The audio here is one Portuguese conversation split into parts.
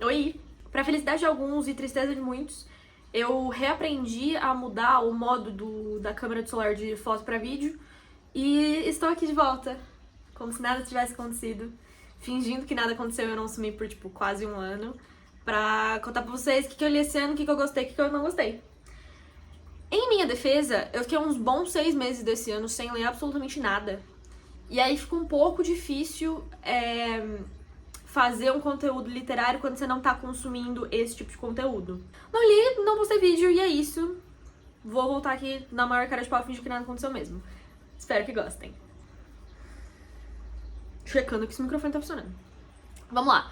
Oi! Pra felicidade de alguns e tristeza de muitos, eu reaprendi a mudar o modo da câmera do celular de foto pra vídeo e estou aqui de volta, como se nada tivesse acontecido, fingindo que nada aconteceu e eu não sumi por, quase um ano, pra contar pra vocês o que eu li esse ano, o que eu gostei, o que eu não gostei. Em minha defesa, eu fiquei uns bons 6 meses desse ano sem ler absolutamente nada. E aí fica um pouco difícil fazer um conteúdo literário quando você não tá consumindo esse tipo de conteúdo. Não li, não postei vídeo e é isso. Vou voltar aqui na maior cara de pau fingir que nada aconteceu mesmo. Espero que gostem. Checando que esse microfone tá funcionando. Vamos lá.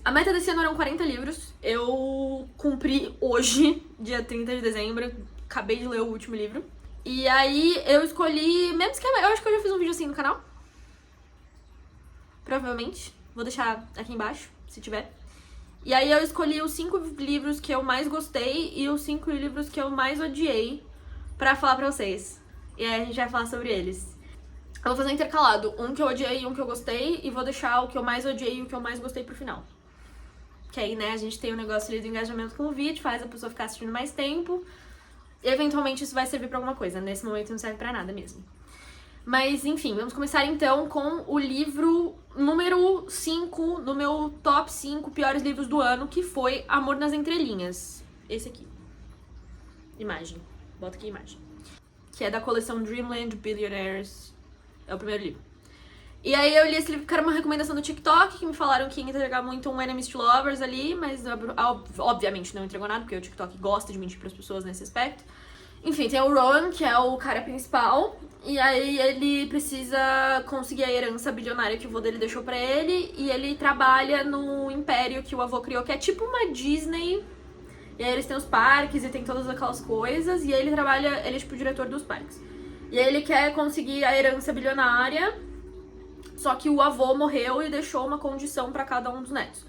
A meta desse ano eram 40 livros. Eu cumpri hoje, dia 30 de dezembro. Acabei de ler o último livro. E aí eu escolhi, mesmo esquema, eu acho que eu já fiz um vídeo assim no canal. Provavelmente. Vou deixar aqui embaixo, se tiver. E aí eu escolhi os 5 livros que eu mais gostei e os 5 livros que eu mais odiei pra falar pra vocês. E aí a gente vai falar sobre eles. Eu vou fazer intercalado, um que eu odiei e um que eu gostei, e vou deixar o que eu mais odiei e o que eu mais gostei pro final. Que aí, né, a gente tem o negócio ali do engajamento com o vídeo, faz a pessoa ficar assistindo mais tempo. E eventualmente isso vai servir pra alguma coisa, nesse momento não serve pra nada mesmo. Mas, enfim, vamos começar então com o livro número 5 no meu top 5 piores livros do ano, que foi Amor nas Entrelinhas. Esse aqui. Imagem. Bota aqui a imagem. Que é da coleção Dreamland Billionaires. É o primeiro livro. E aí eu li esse livro, que era uma recomendação do TikTok, que me falaram que ia entregar muito um Enemies to Lovers ali, mas obviamente não entregou nada, porque o TikTok gosta de mentir pras pessoas nesse aspecto. Enfim, tem o Rowan, que é o cara principal, e aí ele precisa conseguir a herança bilionária que o avô dele deixou pra ele, e ele trabalha no império que o avô criou, que é tipo uma Disney, e aí eles têm os parques e tem todas aquelas coisas, e aí ele trabalha, ele é tipo o diretor dos parques. E aí ele quer conseguir a herança bilionária, só que o avô morreu e deixou uma condição pra cada um dos netos.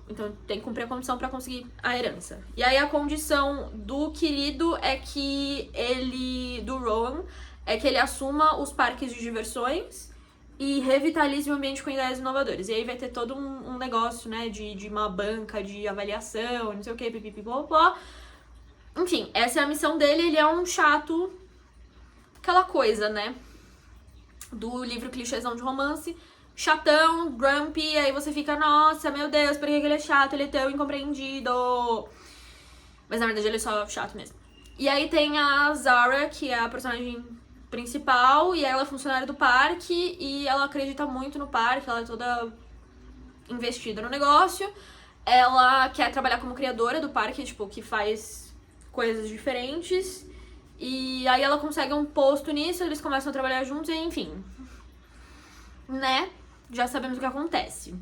Então tem que cumprir a condição pra conseguir a herança. E aí a condição do querido é que ele, do Rowan, é que ele assuma os parques de diversões e revitalize o ambiente com ideias inovadoras. E aí vai ter todo um negócio, né, de uma banca de avaliação, não sei o que, pipipipopó. Enfim, essa é a missão dele, ele é um chato, aquela coisa, né, do livro clichêzão de romance, chatão, grumpy, aí você fica, nossa, meu Deus, por que ele é chato, ele é tão incompreendido. Mas na verdade ele é só chato mesmo. E aí tem a Zara, que é a personagem principal, e ela é funcionária do parque, e ela acredita muito no parque, ela é toda investida no negócio. Ela quer trabalhar como criadora do parque, tipo, que faz coisas diferentes. E aí ela consegue um posto nisso, eles começam a trabalhar juntos, e enfim, né? Já sabemos o que acontece.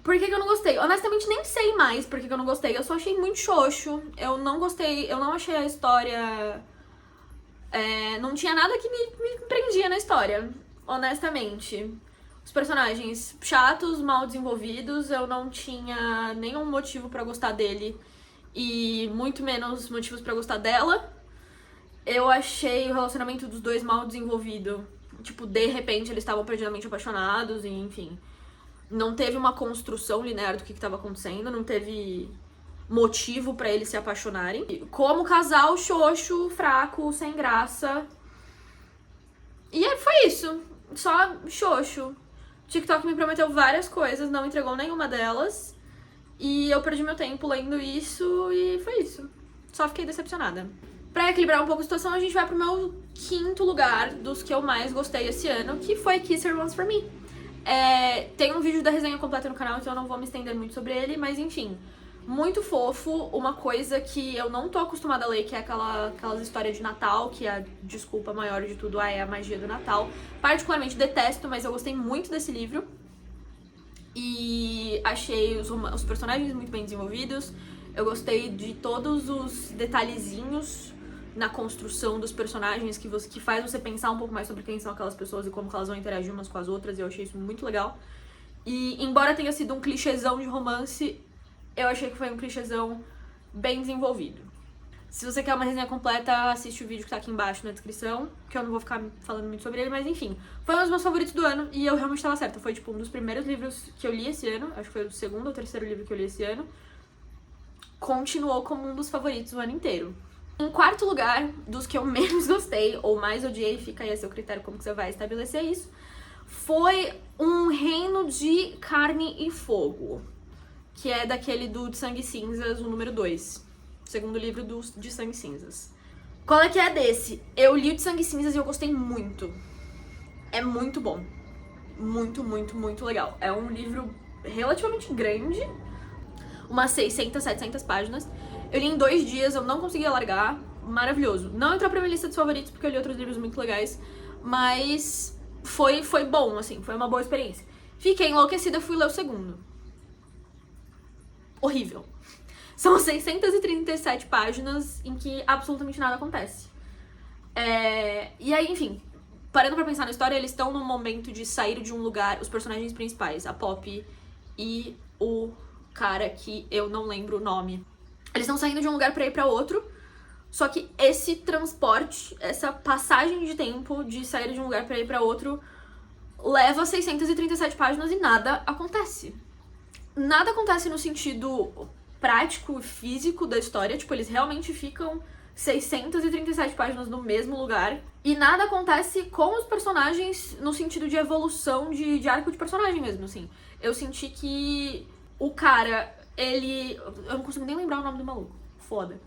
Por que eu não gostei? Honestamente, nem sei mais por que eu não gostei. Eu só achei muito xoxo. Eu não gostei, eu não achei a história... não tinha nada que me prendia na história, honestamente. Os personagens chatos, mal desenvolvidos, eu não tinha nenhum motivo pra gostar dele. E muito menos motivos pra gostar dela. Eu achei o relacionamento dos dois mal desenvolvido. Tipo, de repente eles estavam perdidamente apaixonados e, enfim. Não teve uma construção linear do que estava acontecendo, não teve motivo pra eles se apaixonarem. Como casal xoxo, fraco, sem graça. E foi isso. Só xoxo. O TikTok me prometeu várias coisas, não entregou nenhuma delas. E eu perdi meu tempo lendo isso e foi isso. Só fiquei decepcionada. Pra equilibrar um pouco a situação, a gente vai pro meu 5º lugar dos que eu mais gostei esse ano, que foi Kisser Runs For Me. Tem um vídeo da resenha completa no canal, então eu não vou me estender muito sobre ele, mas enfim, muito fofo. Uma coisa que eu não tô acostumada a ler, que é aquelas histórias de Natal, que a desculpa maior de tudo é a magia do Natal. Particularmente detesto, mas eu gostei muito desse livro. E achei os personagens muito bem desenvolvidos. Eu gostei de todos os detalhezinhos na construção dos personagens que faz você pensar um pouco mais sobre quem são aquelas pessoas e como que elas vão interagir umas com as outras, e eu achei isso muito legal. E embora tenha sido um clichêzão de romance, eu achei que foi um clichêzão bem desenvolvido. Se você quer uma resenha completa, assiste o vídeo que tá aqui embaixo na descrição, que eu não vou ficar falando muito sobre ele, mas enfim. Foi um dos meus favoritos do ano e eu realmente tava certa. Foi, tipo, um dos primeiros livros que eu li esse ano. Acho que foi o segundo ou terceiro livro que eu li esse ano. Continuou como um dos favoritos o ano inteiro. Em quarto lugar, dos que eu menos gostei, ou mais odiei, fica aí a seu critério como que você vai estabelecer isso, foi Um Reino de Carne e Fogo, que é daquele do De Sangue e Cinzas, o número 2. Segundo livro de Sangue e Cinzas. Qual é que é desse? Eu li o de Sangue e Cinzas e eu gostei muito. É muito bom. Muito, muito, muito legal. É um livro relativamente grande. Umas 600, 700 páginas. Eu li em 2 dias, eu não conseguia largar. Maravilhoso. Não entrou pra minha lista dos favoritos, porque eu li outros livros muito legais. Mas foi bom, assim. Foi uma boa experiência. Fiquei enlouquecida, fui ler o segundo. Horrível. São 637 páginas em que absolutamente nada acontece. E aí, enfim, parando pra pensar na história, eles estão num momento de sair de um lugar, os personagens principais, a Poppy e o cara que eu não lembro o nome. Eles estão saindo de um lugar pra ir pra outro, só que esse transporte, essa passagem de tempo de sair de um lugar pra ir pra outro, leva 637 páginas e nada acontece. Nada acontece no sentido prático e físico da história, tipo, eles realmente ficam 637 páginas no mesmo lugar, e nada acontece com os personagens no sentido de evolução de arco de personagem mesmo, assim. Eu senti que o cara, ele... Eu não consigo nem lembrar o nome do maluco. Foda.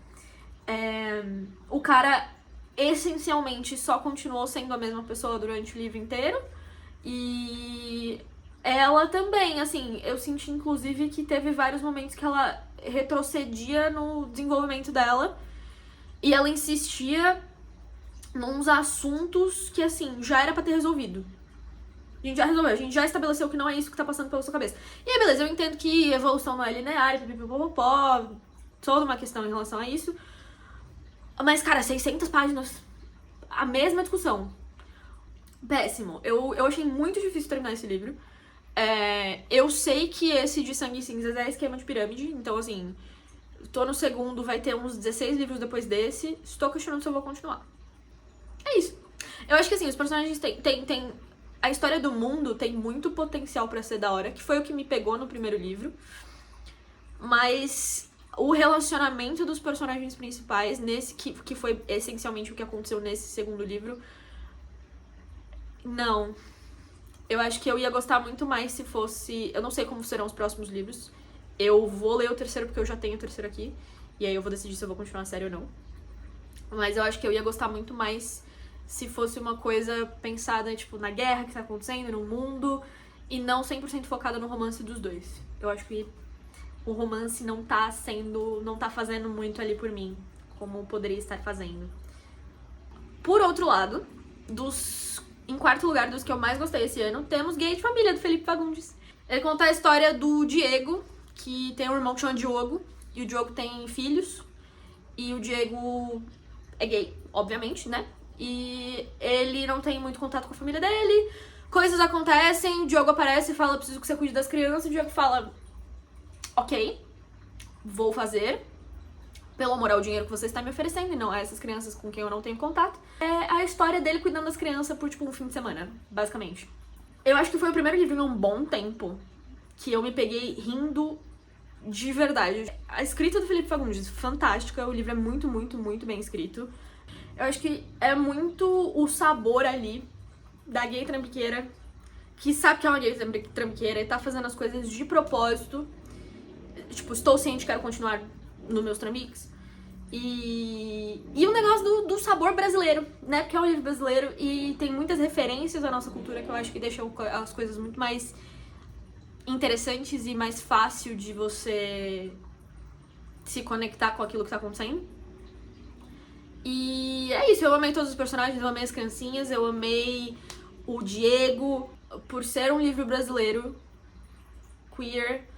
O cara, essencialmente, só continuou sendo a mesma pessoa durante o livro inteiro, e ela também, assim, eu senti inclusive que teve vários momentos que ela retrocedia no desenvolvimento dela e ela insistia nos assuntos que, assim, já era pra ter resolvido. A gente já resolveu, a gente já estabeleceu que não é isso que tá passando pela sua cabeça. E aí, beleza, eu entendo que evolução não é linear, pipipipopopó, toda uma questão em relação a isso. Mas, cara, 600 páginas, a mesma discussão. Péssimo. Eu achei muito difícil terminar esse livro. Eu sei que esse de Sangue e Cinzas é esquema de pirâmide, então, assim, tô no segundo, vai ter uns 16 livros depois desse. Estou questionando se eu vou continuar. É isso. Eu acho que, assim, os personagens têm a história do mundo tem muito potencial pra ser da hora, que foi o que me pegou no primeiro livro. Mas o relacionamento dos personagens principais, nesse que foi essencialmente o que aconteceu nesse segundo livro, não. Eu acho que eu ia gostar muito mais se fosse... Eu não sei como serão os próximos livros. Eu vou ler o terceiro porque eu já tenho o terceiro aqui. E aí eu vou decidir se eu vou continuar a série ou não. Mas eu acho que eu ia gostar muito mais se fosse uma coisa pensada, tipo, na guerra que tá acontecendo, no mundo, e não 100% focada no romance dos dois. Eu acho que o romance não tá fazendo muito ali por mim, como poderia estar fazendo. Por outro lado, em quarto lugar dos que eu mais gostei esse ano, temos Guia de Família, do Felipe Fagundes. Ele conta a história do Diego, que tem um irmão que chama Diogo, e o Diogo tem filhos, e o Diego é gay, obviamente, né? E ele não tem muito contato com a família dele, coisas acontecem, o Diogo aparece e fala, preciso que você cuide das crianças, o Diogo fala, ok, vou fazer, pelo amor ao dinheiro que você está me oferecendo, e não a essas crianças com quem eu não tenho contato. É a história dele cuidando das crianças por, tipo, um fim de semana, basicamente. Eu acho que foi o primeiro livro em um bom tempo que eu me peguei rindo de verdade. A escrita do Felipe Fagundes, fantástica, o livro é muito, muito, muito bem escrito. Eu acho que é muito o sabor ali da gay trambiqueira, que sabe que é uma gay trambiqueira e tá fazendo as coisas de propósito. Tipo, estou ciente, quero continuar nos meus trambiques. E o negócio do sabor brasileiro, né? Porque é um livro brasileiro e tem muitas referências à nossa cultura que eu acho que deixam as coisas muito mais interessantes e mais fácil de você se conectar com aquilo que tá acontecendo. E é isso, eu amei todos os personagens, eu amei as criancinhas, eu amei o Diego, por ser um livro brasileiro, queer,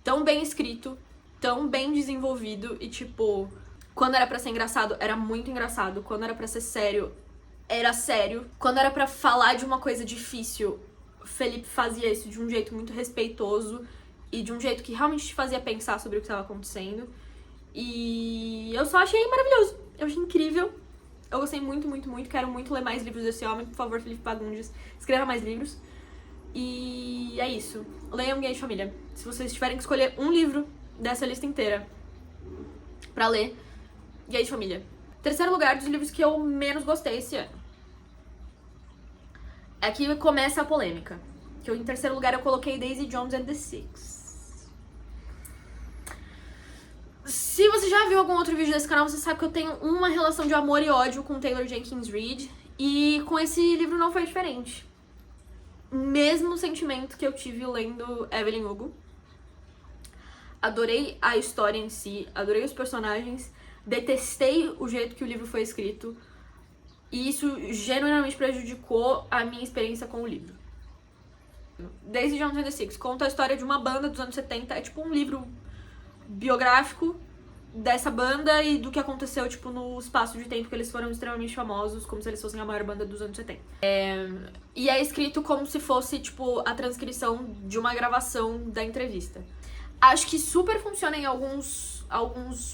tão bem escrito, tão bem desenvolvido e, tipo, quando era pra ser engraçado, era muito engraçado. Quando era pra ser sério, era sério. Quando era pra falar de uma coisa difícil, Felipe fazia isso de um jeito muito respeitoso e de um jeito que realmente te fazia pensar sobre o que estava acontecendo. E eu só achei maravilhoso. Eu achei incrível. Eu gostei muito, muito, muito. Quero muito ler mais livros desse homem. Por favor, Felipe Fagundes, escreva mais livros. E é isso. Leiam Guia de Família. Se vocês tiverem que escolher um livro dessa lista inteira pra ler, Guia de Família. Terceiro lugar dos livros que eu menos gostei esse ano. Aqui começa a polêmica. Que em terceiro lugar eu coloquei Daisy Jones and the Six. Se você já viu algum outro vídeo desse canal, você sabe que eu tenho uma relação de amor e ódio com Taylor Jenkins Reid. E com esse livro não foi diferente. Mesmo sentimento que eu tive lendo Evelyn Hugo. Adorei a história em si, adorei os personagens, detestei o jeito que o livro foi escrito. E isso genuinamente prejudicou a minha experiência com o livro. Daisy Jones and the Six conta a história de uma banda dos anos 70. É tipo um livro biográfico dessa banda e do que aconteceu, tipo, no espaço de tempo que eles foram extremamente famosos, como se eles fossem a maior banda dos anos 70. E é escrito como se fosse, tipo, a transcrição de uma gravação da entrevista. Acho que super funciona em alguns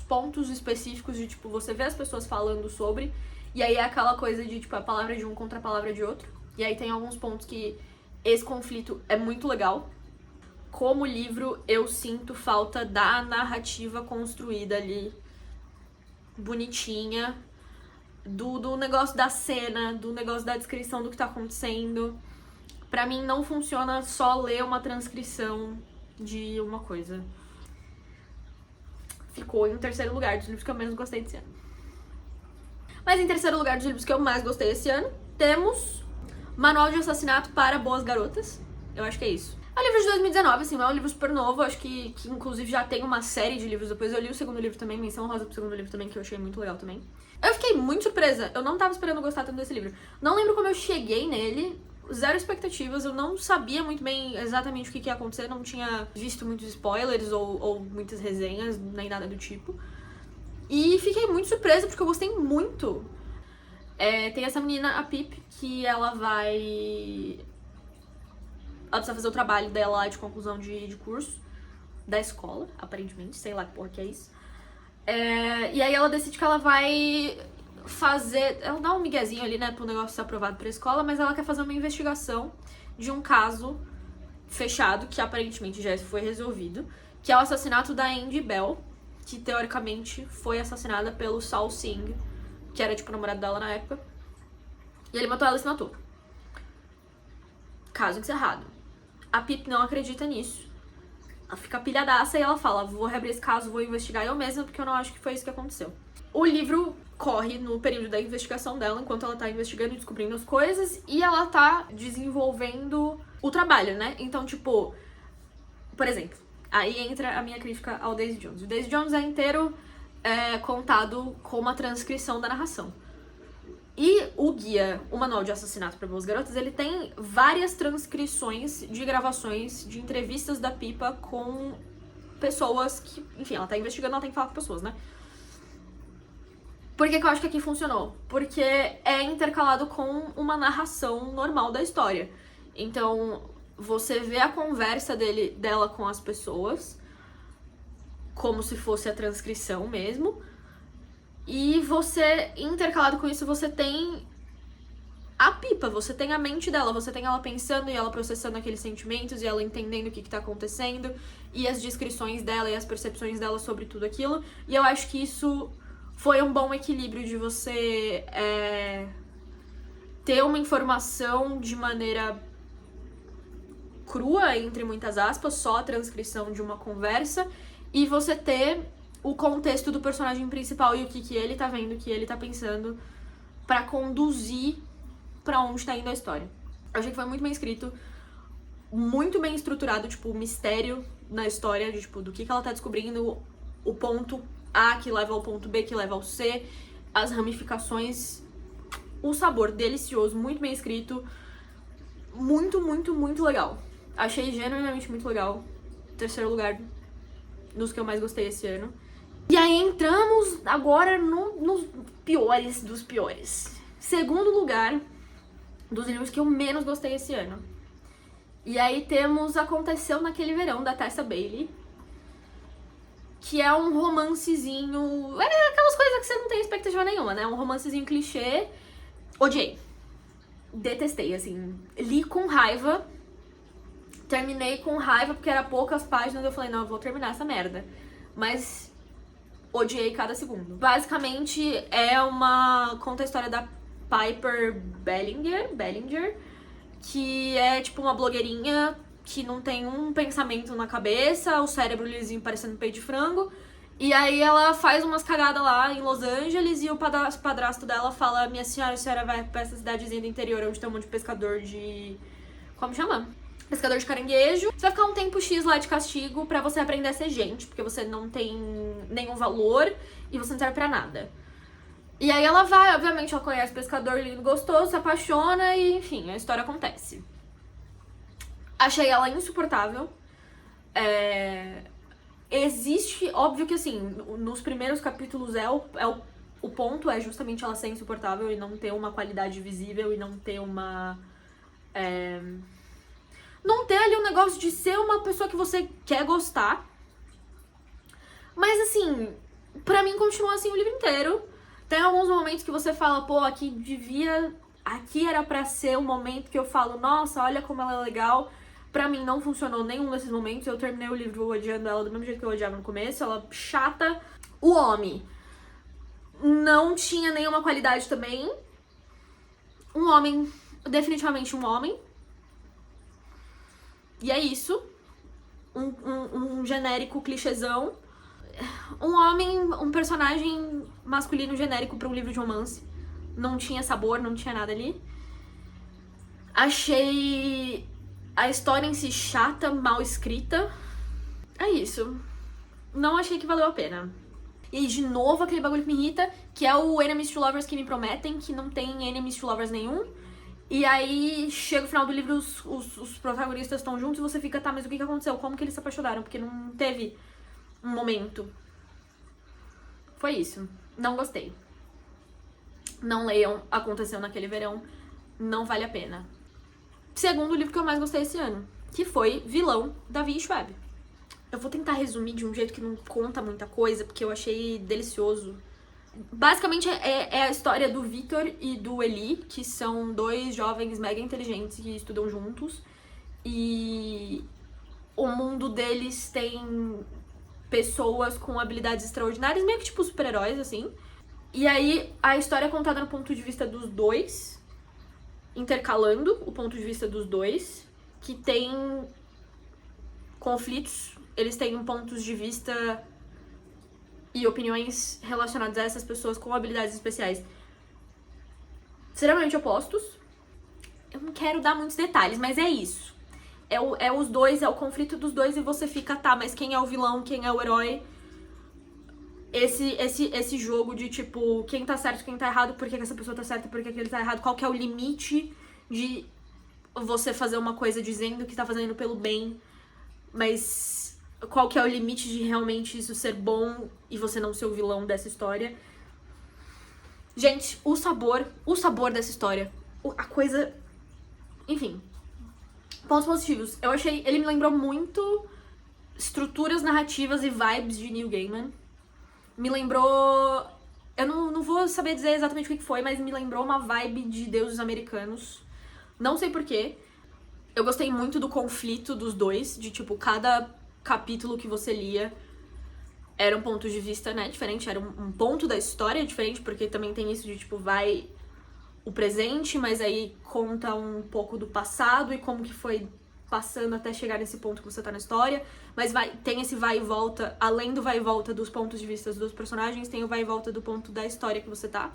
pontos específicos de, tipo, você vê as pessoas falando sobre, e aí é aquela coisa de, tipo, a palavra de um contra a palavra de outro. E aí tem alguns pontos que esse conflito é muito legal. Como livro, eu sinto falta da narrativa construída ali, bonitinha, do negócio da cena, do negócio da descrição do que tá acontecendo. Pra mim, não funciona só ler uma transcrição de uma coisa. Ficou em terceiro lugar dos livros que eu menos gostei desse ano. Mas em terceiro lugar dos livros que eu mais gostei esse ano, temos Manual de Assassinato para Boas Garotas. Eu acho que é isso. É um livro de 2019, assim, não é um livro super novo, acho que inclusive já tem uma série de livros depois. Eu li o segundo livro também, menção rosa pro segundo livro também, que eu achei muito legal também. Eu fiquei muito surpresa, eu não tava esperando gostar tanto desse livro. Não lembro como eu cheguei nele, zero expectativas, eu não sabia muito bem exatamente o que ia acontecer, não tinha visto muitos spoilers ou muitas resenhas, nem nada do tipo. E fiquei muito surpresa, porque eu gostei muito. Tem essa menina, a Pip, que ela precisa fazer o trabalho dela lá de conclusão de curso da escola, aparentemente, sei lá que porra que é isso. E aí ela decide que ela vai fazer... Ela dá um miguezinho ali, né, pro negócio ser aprovado pra escola, mas ela quer fazer uma investigação de um caso fechado, que aparentemente já foi resolvido, que é o assassinato da Andy Bell, que teoricamente foi assassinada pelo Saul Singh, que era tipo o namorado dela na época. E ele matou ela e se matou. Caso encerrado. A Pip não acredita nisso. Ela fica pilhadaça e ela fala: vou reabrir esse caso, vou investigar eu mesma, porque eu não acho que foi isso que aconteceu. O livro corre no período da investigação dela, enquanto ela tá investigando e descobrindo as coisas, e ela tá desenvolvendo o trabalho, né? Então, tipo, por exemplo, aí entra a minha crítica ao Daisy Jones. O Daisy Jones é inteiro contado com uma transcrição da narração. E o guia, o Manual de Assassinato para Boas Garotas, ele tem várias transcrições de gravações de entrevistas da Pipa com pessoas que... Enfim, ela tá investigando, ela tem que falar com pessoas, né? Por que eu acho que aqui funcionou? Porque é intercalado com uma narração normal da história. Então, você vê a conversa dela com as pessoas, como se fosse a transcrição mesmo. E você, intercalado com isso, você tem a Pipa, você tem a mente dela, você tem ela pensando e ela processando aqueles sentimentos e ela entendendo o que tá acontecendo e as descrições dela e as percepções dela sobre tudo aquilo. E eu acho que isso foi um bom equilíbrio de você ter uma informação de maneira crua, entre muitas aspas, só a transcrição de uma conversa, e você ter o contexto do personagem principal e o que ele tá vendo, o que ele tá pensando, pra conduzir pra onde tá indo a história. Eu achei que foi muito bem escrito, muito bem estruturado, tipo, o mistério na história, de, tipo, do que ela tá descobrindo, o ponto A que leva ao ponto B que leva ao C, as ramificações, o sabor delicioso, muito bem escrito, muito, muito, muito legal. Achei genuinamente muito legal. Terceiro lugar nos que eu mais gostei esse ano. E aí entramos agora nos piores dos piores. Segundo lugar dos livros que eu menos gostei esse ano. E aí temos Aconteceu Naquele Verão, da Tessa Bailey, que é um romancezinho... É aquelas coisas que você não tem expectativa nenhuma, né? Um romancezinho clichê. Odiei. Detestei, assim. Li com raiva. Terminei com raiva porque era poucas páginas. Eu falei, não, eu vou terminar essa merda. Mas odiei cada segundo. Basicamente, conta a história da Piper Bellinger, que é tipo uma blogueirinha que não tem um pensamento na cabeça, o cérebro lisinho parecendo peito de frango. E aí ela faz umas cagadas lá em Los Angeles e o padrasto dela fala: minha senhora, a senhora vai pra essa cidadezinha do interior onde tem um monte de pescador de... Como chama? Pescador de caranguejo. Você vai ficar um tempo X lá de castigo pra você aprender a ser gente, porque você não tem nenhum valor e você não serve pra nada. E aí ela vai, obviamente, ela conhece o pescador lindo, gostoso, se apaixona e, enfim, a história acontece. Achei ela insuportável. Existe, óbvio que assim, nos primeiros capítulos o ponto é justamente ela ser insuportável e não ter uma qualidade visível e não ter uma... Não ter ali um negócio de ser uma pessoa que você quer gostar. Mas assim, pra mim continua assim o livro inteiro. Tem alguns momentos que você fala, pô, aqui era pra ser um momento que eu falo, nossa, olha como ela é legal. Pra mim não funcionou nenhum desses momentos. Eu terminei o livro odiando ela do mesmo jeito que eu odiava no começo. Ela chata. O homem não tinha nenhuma qualidade também. Um homem, definitivamente um homem. E é isso. Um genérico clichêzão. Um homem, um personagem masculino genérico pra um livro de romance. Não tinha sabor, não tinha nada ali. Achei a história em si chata, mal escrita. É isso. Não achei que valeu a pena. E de novo aquele bagulho que me irrita, que é o Enemies to Lovers que me prometem, que não tem Enemies to Lovers nenhum. E aí chega o final do livro, os protagonistas estão juntos e você fica, tá, mas o que aconteceu? Como que eles se apaixonaram? Porque não teve um momento. Foi isso. Não gostei. Não leiam Aconteceu Naquele Verão. Não vale a pena. Segundo livro que eu mais gostei esse ano, que foi Vilão, da V. Schwab. Eu vou tentar resumir de um jeito que não conta muita coisa, porque eu achei delicioso. Basicamente é a história do Victor e do Eli, que são dois jovens mega inteligentes que estudam juntos. E o mundo deles tem pessoas com habilidades extraordinárias, meio que tipo super-heróis, assim. E aí a história é contada no ponto de vista dos dois, intercalando o ponto de vista dos dois, que tem conflitos, eles têm pontos de vista e opiniões relacionadas a essas pessoas com habilidades especiais extremamente opostos. Eu não quero dar muitos detalhes, mas é isso. É os dois, é o conflito dos dois e você fica, tá, mas quem é o vilão, quem é o herói? Esse jogo de, tipo, quem tá certo, quem tá errado, por que essa pessoa tá certa, por que ele tá errado, qual que é o limite de você fazer uma coisa dizendo que tá fazendo pelo bem, mas qual que é o limite de realmente isso ser bom e você não ser o vilão dessa história. Gente, o sabor dessa história, a coisa... Enfim, pontos positivos. Eu achei, ele me lembrou muito estruturas narrativas e vibes de Neil Gaiman. Me lembrou... Eu não vou saber dizer exatamente o que foi, mas me lembrou uma vibe de Deuses Americanos. Não sei porquê. Eu gostei muito do conflito dos dois, de tipo, cada capítulo que você lia era um ponto de vista, né, diferente, era um ponto da história diferente, porque também tem isso de tipo, vai o presente, mas aí conta um pouco do passado e como que foi passando até chegar nesse ponto que você tá na história, mas tem esse vai e volta, além do vai e volta dos pontos de vista dos personagens, tem o vai e volta do ponto da história que você tá.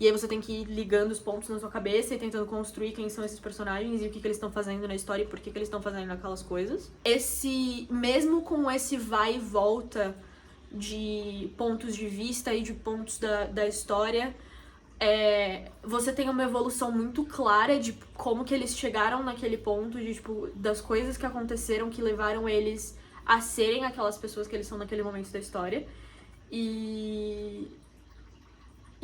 E aí você tem que ir ligando os pontos na sua cabeça e tentando construir quem são esses personagens e o que eles estão fazendo na história e por que eles estão fazendo aquelas coisas. Mesmo com esse vai e volta de pontos de vista e de pontos da história, você tem uma evolução muito clara de como que eles chegaram naquele ponto, de tipo, das coisas que aconteceram que levaram eles a serem aquelas pessoas que eles são naquele momento da história.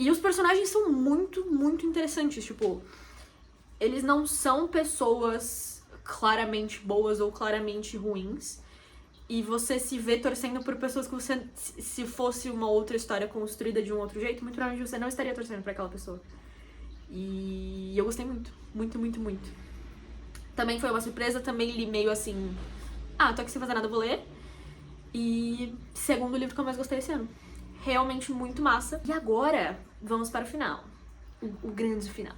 E os personagens são muito, muito interessantes, tipo, eles não são pessoas claramente boas ou claramente ruins. e você se vê torcendo por pessoas que você, se fosse uma outra história construída de um outro jeito, muito provavelmente você não estaria torcendo pra aquela pessoa. E eu gostei muito, muito, muito, muito. Também foi uma surpresa, também li meio assim, tô aqui sem fazer nada, vou ler. E segundo livro que eu mais gostei esse ano. Realmente muito massa. E agora, vamos para o final. O grande final.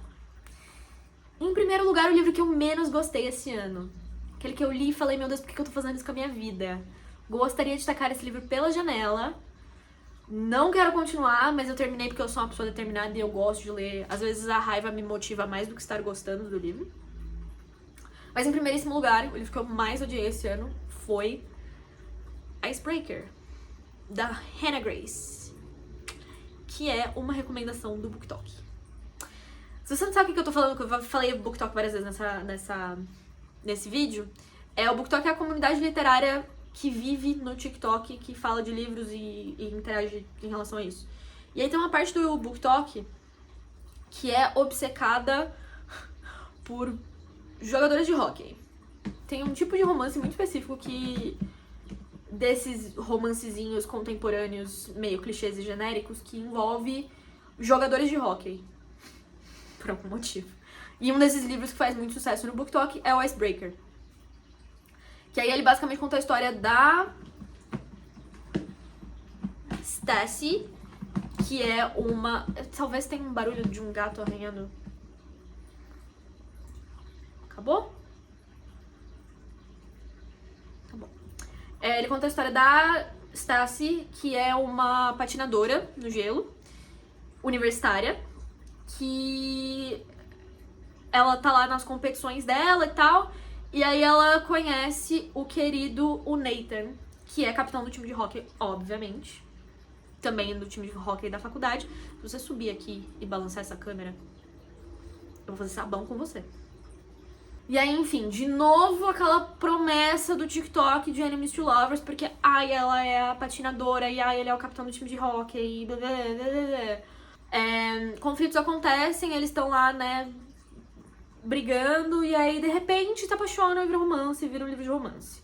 Em primeiro lugar, o livro que eu menos gostei esse ano. Aquele que eu li e falei, meu Deus, por que eu tô fazendo isso com a minha vida? Gostaria de tacar esse livro pela janela. Não quero continuar, mas eu terminei porque eu sou uma pessoa determinada e eu gosto de ler. Às vezes a raiva me motiva mais do que estar gostando do livro. Mas em primeiríssimo lugar, o livro que eu mais odiei esse ano foi Icebreaker, da Hannah Grace, que é uma recomendação do BookTok. Se você não sabe o que eu tô falando, que eu falei BookTok várias vezes nesse vídeo, o BookTok é a comunidade literária que vive no TikTok, que fala de livros e interage em relação a isso. E aí tem uma parte do BookTok que é obcecada por jogadores de hóquei. Tem um tipo de romance muito específico que... desses romancezinhos contemporâneos meio clichês e genéricos que envolve jogadores de hóquei. Por algum motivo. E um desses livros que faz muito sucesso no BookTok é o Icebreaker. Que aí ele basicamente conta a história da Stacy, que é uma... Talvez tenha um barulho de um gato arranhando. Acabou? Tá bom. Ele conta a história da Stacy, que é uma patinadora no gelo, universitária, que ela tá lá nas competições dela e tal, e aí ela conhece o querido, o Nathan, que é capitão do time de hóquei, obviamente, também do time de hóquei da faculdade. Se você subir aqui e balançar essa câmera, eu vou fazer sabão com você. E aí, enfim, de novo aquela promessa do TikTok de Enemies to Lovers, porque, ela é a patinadora, e, ele é o capitão do time de hóquei, e blá, blá, blá, blá. Conflitos acontecem, eles estão lá, né, brigando, e aí, de repente, se apaixonam e vira romance, vira um livro de romance.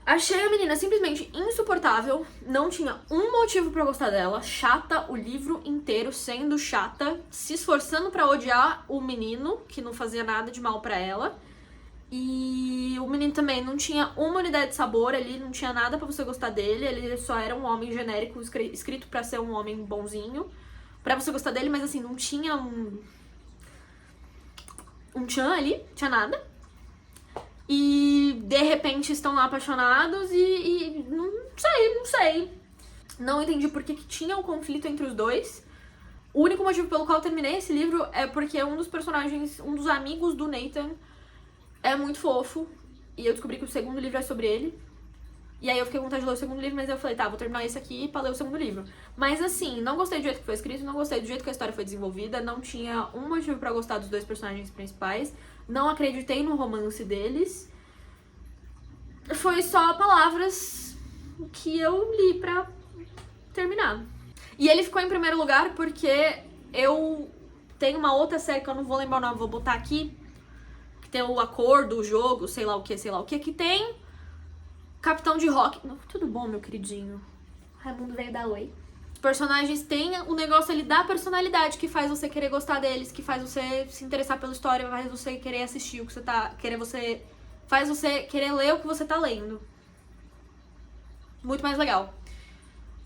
Achei a menina simplesmente insuportável, não tinha um motivo pra eu gostar dela, chata o livro inteiro, sendo chata, se esforçando pra odiar o menino, que não fazia nada de mal pra ela. E o menino também não tinha uma unidade de sabor ali, não tinha nada pra você gostar dele, ele só era um homem genérico, escrito pra ser um homem bonzinho, pra você gostar dele, mas assim, não tinha um tchan ali, tinha nada. E de repente estão lá apaixonados e não sei. Não entendi por que tinha um conflito entre os dois. O único motivo pelo qual eu terminei esse livro é porque um dos personagens, um dos amigos do Nathan, é muito fofo, e eu descobri que o segundo livro é sobre ele. E aí eu fiquei com vontade de ler o segundo livro, mas eu falei, vou terminar esse aqui pra ler o segundo livro. Mas assim, não gostei do jeito que foi escrito, não gostei do jeito que a história foi desenvolvida, não tinha um motivo pra gostar dos dois personagens principais, não acreditei no romance deles. Foi só palavras que eu li pra terminar. E ele ficou em primeiro lugar porque eu tenho uma outra série que eu não vou lembrar o nome, vou botar aqui, tem o acordo, o jogo, sei lá o que, que tem capitão de hóquei. Tudo bom, meu queridinho? Raimundo veio dar oi. Os personagens têm o negócio ali da personalidade que faz você querer gostar deles, que faz você se interessar pela história, faz você querer assistir o que você tá... faz você querer ler o que você tá lendo. Muito mais legal.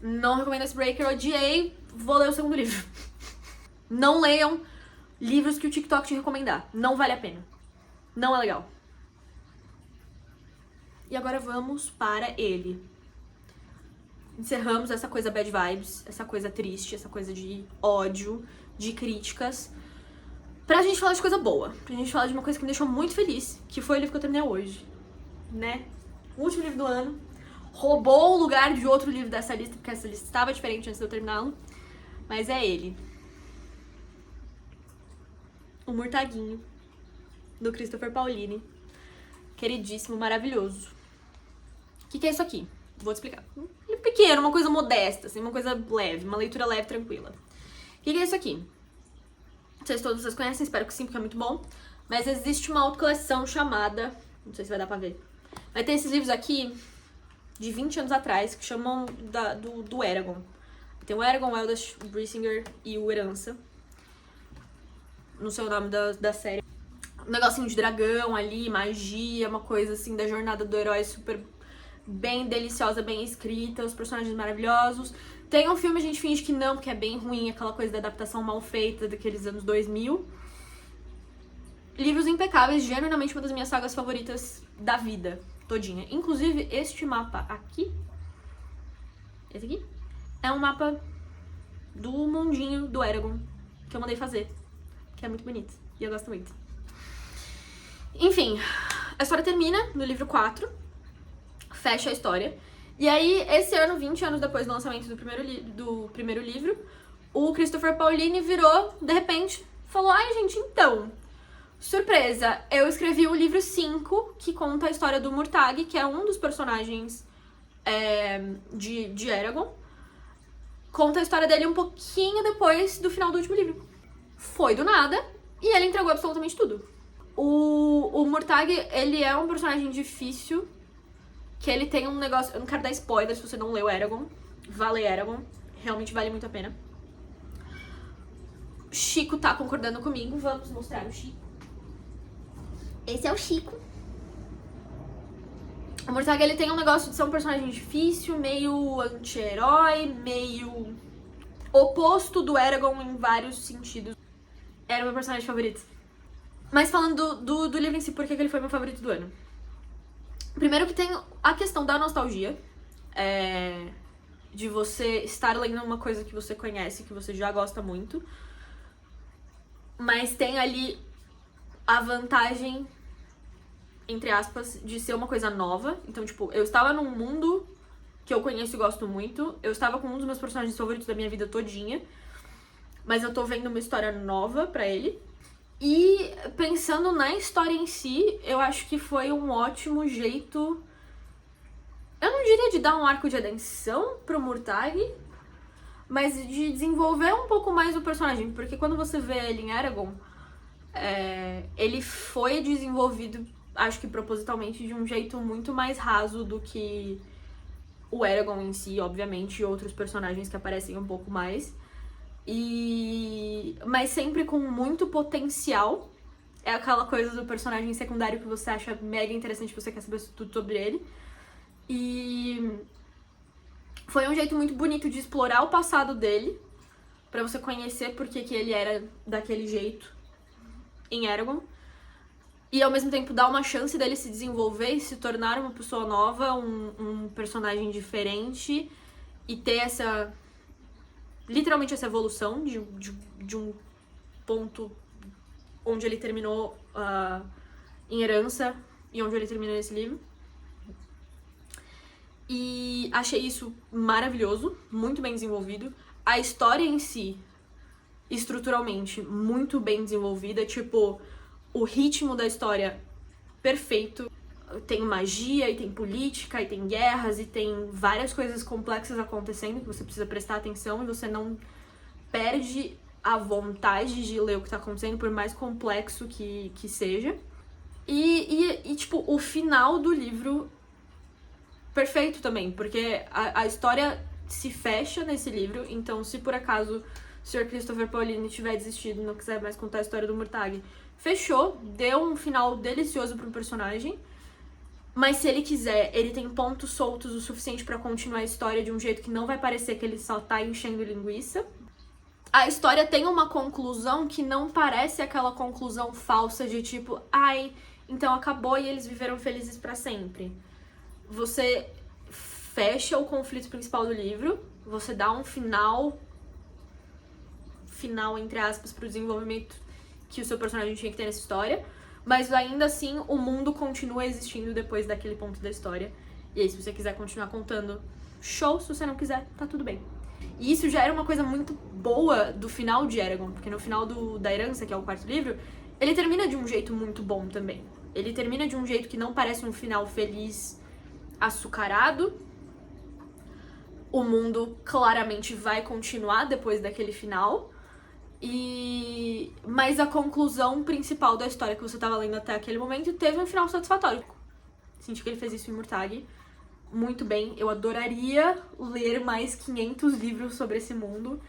Não recomendo esse Breaker, odiei, vou ler o segundo livro. Não leiam livros que o TikTok te recomendar. Não vale a pena. Não é legal. E agora vamos para ele. Encerramos essa coisa bad vibes, essa coisa triste, essa coisa de ódio, de críticas, pra gente falar de coisa boa. Pra gente falar de uma coisa que me deixou muito feliz, que foi o livro que eu terminei hoje, né? O último livro do ano. Roubou o lugar de outro livro dessa lista, porque essa lista estava diferente antes de eu terminá-lo. Mas é ele. O Murtaguinho, do Christopher Paolini. Queridíssimo, maravilhoso. O que é isso aqui? Vou te explicar. Um livro pequeno, uma coisa modesta, assim, uma coisa leve, uma leitura leve, tranquila. O que é isso aqui? Não sei se todos vocês conhecem, espero que sim, porque é muito bom. Mas existe uma autocoleção chamada... Não sei se vai dar pra ver. Vai ter esses livros aqui, de 20 anos atrás, que chamam do Eragon. Tem o Eragon, o Eldest, o Brisingr e o Herança. Não sei o nome da série. Um negocinho de dragão ali, magia, uma coisa assim da jornada do herói super bem deliciosa, bem escrita, os personagens maravilhosos. Tem um filme, a gente finge que não, porque é bem ruim, aquela coisa da adaptação mal feita daqueles anos 2000. Livros impecáveis, genuinamente uma das minhas sagas favoritas da vida todinha. Inclusive, este mapa aqui, esse aqui, é um mapa do mundinho do Eragon, que eu mandei fazer, que é muito bonito, e eu gosto muito. Enfim, a história termina no livro 4, fecha a história. E aí, esse ano, 20 anos depois do lançamento do primeiro livro, o Christopher Paolini virou, de repente, falou: ai, gente, então, surpresa, eu escrevi o livro 5, que conta a história do Murtagh, que é um dos personagens de Eragon. Conta a história dele um pouquinho depois do final do último livro. Foi do nada, e ele entregou absolutamente tudo. O Murtagh, ele é um personagem difícil, que ele tem um negócio... Eu não quero dar spoiler se você não leu Eragon. Vá ler Eragon. Realmente vale muito a pena. Chico tá concordando comigo. Vamos mostrar o Chico. Esse é o Chico. O Murtagh, ele tem um negócio de ser um personagem difícil, meio anti-herói, meio oposto do Eragon em vários sentidos. Era o meu personagem favorito. Mas falando do livro em si, por que ele foi meu favorito do ano? Primeiro que tem a questão da nostalgia, de você estar lendo uma coisa que você conhece, que você já gosta muito, mas tem ali a vantagem, entre aspas, de ser uma coisa nova. Então, tipo, eu estava num mundo que eu conheço e gosto muito, eu estava com um dos meus personagens favoritos da minha vida todinha, mas eu tô vendo uma história nova pra ele. E pensando na história em si, eu acho que foi um ótimo jeito, eu não diria de dar um arco de redenção pro Murtagh, mas de desenvolver um pouco mais o personagem, porque quando você vê ele em Eragon, ele foi desenvolvido, acho que propositalmente, de um jeito muito mais raso do que o Eragon em si, obviamente, e outros personagens que aparecem um pouco mais. Mas sempre com muito potencial. É aquela coisa do personagem secundário que você acha mega interessante, que você quer saber tudo sobre ele. E foi um jeito muito bonito de explorar o passado dele, pra você conhecer por que ele era daquele jeito em Eragon. E ao mesmo tempo dar uma chance dele se desenvolver e se tornar uma pessoa nova, um personagem diferente, e ter literalmente essa evolução de um ponto onde ele terminou em Herança e onde ele terminou nesse livro. E achei isso maravilhoso, muito bem desenvolvido. A história em si, estruturalmente, muito bem desenvolvida. Tipo, o ritmo da história, perfeito. Tem magia, e tem política, e tem guerras, e tem várias coisas complexas acontecendo que você precisa prestar atenção, e você não perde a vontade de ler o que tá acontecendo, por mais complexo que seja. E tipo, o final do livro, perfeito também, porque a história se fecha nesse livro. Então, se por acaso o Sr. Christopher Paolini tiver desistido e não quiser mais contar a história do Murtagh, fechou, deu um final delicioso pro personagem. Mas se ele quiser, ele tem pontos soltos o suficiente pra continuar a história de um jeito que não vai parecer que ele só tá enchendo linguiça. A história tem uma conclusão que não parece aquela conclusão falsa de tipo, ai, então acabou e eles viveram felizes pra sempre. Você fecha o conflito principal do livro, você dá um final, entre aspas, pro desenvolvimento que o seu personagem tinha que ter nessa história. Mas ainda assim, o mundo continua existindo depois daquele ponto da história. E aí, se você quiser continuar contando, show. Se você não quiser, tá tudo bem. E isso já era uma coisa muito boa do final de Eragon. Porque no final da Herança, que é o quarto livro, ele termina de um jeito muito bom também. Ele termina de um jeito que não parece um final feliz, açucarado. O mundo claramente vai continuar depois daquele final. Mas a conclusão principal da história que você estava lendo até aquele momento teve um final satisfatório. Senti que ele fez isso em Murtagh. muito bem. Eu adoraria ler mais 500 livros sobre esse mundo.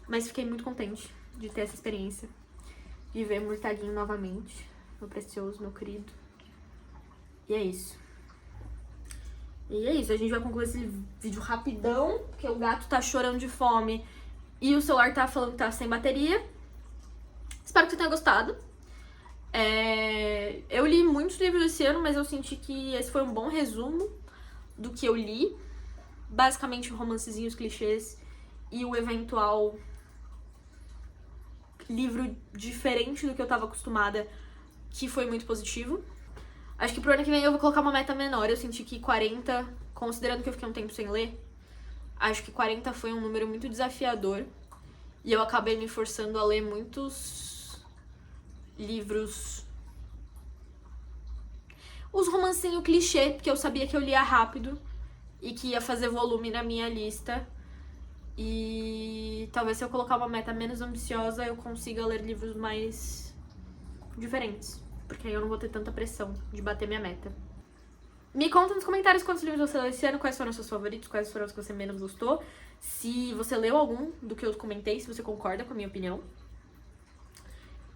Mas fiquei muito contente de ter essa experiência. De ver Murtaguinho novamente. Meu precioso, meu querido. E é isso. A gente vai concluir esse vídeo rapidão, porque o gato tá chorando de fome e o celular tá falando que tá sem bateria. Espero que você tenha gostado. Eu li muitos livros esse ano, mas eu senti que esse foi um bom resumo do que eu li. Basicamente, romancezinhos, clichês e o eventual livro diferente do que eu tava acostumada, que foi muito positivo. Acho que pro ano que vem eu vou colocar uma meta menor. Eu senti que 40, considerando que eu fiquei um tempo sem ler, acho que 40 foi um número muito desafiador. E eu acabei me forçando a ler muitos livros. Os romancinhos clichê, porque eu sabia que eu lia rápido e que ia fazer volume na minha lista. E talvez se eu colocar uma meta menos ambiciosa, eu consiga ler livros mais diferentes. Porque aí eu não vou ter tanta pressão de bater minha meta. Me conta nos comentários quantos livros você leu esse ano, quais foram os seus favoritos, quais foram os que você menos gostou. Se você leu algum do que eu comentei, se você concorda com a minha opinião.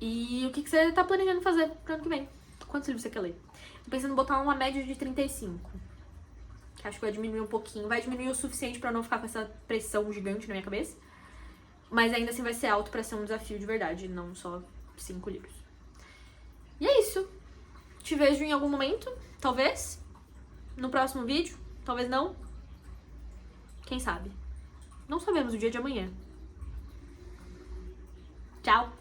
E o que você tá planejando fazer pro ano que vem. Quantos livros você quer ler? Tô pensando em botar uma média de 35. Que acho que vai diminuir um pouquinho. Vai diminuir o suficiente pra eu não ficar com essa pressão gigante na minha cabeça. Mas ainda assim vai ser alto pra ser um desafio de verdade, não só 5 livros. E é isso. Te vejo em algum momento, talvez. No próximo vídeo, talvez não. Quem sabe? Não sabemos o dia de amanhã. Tchau!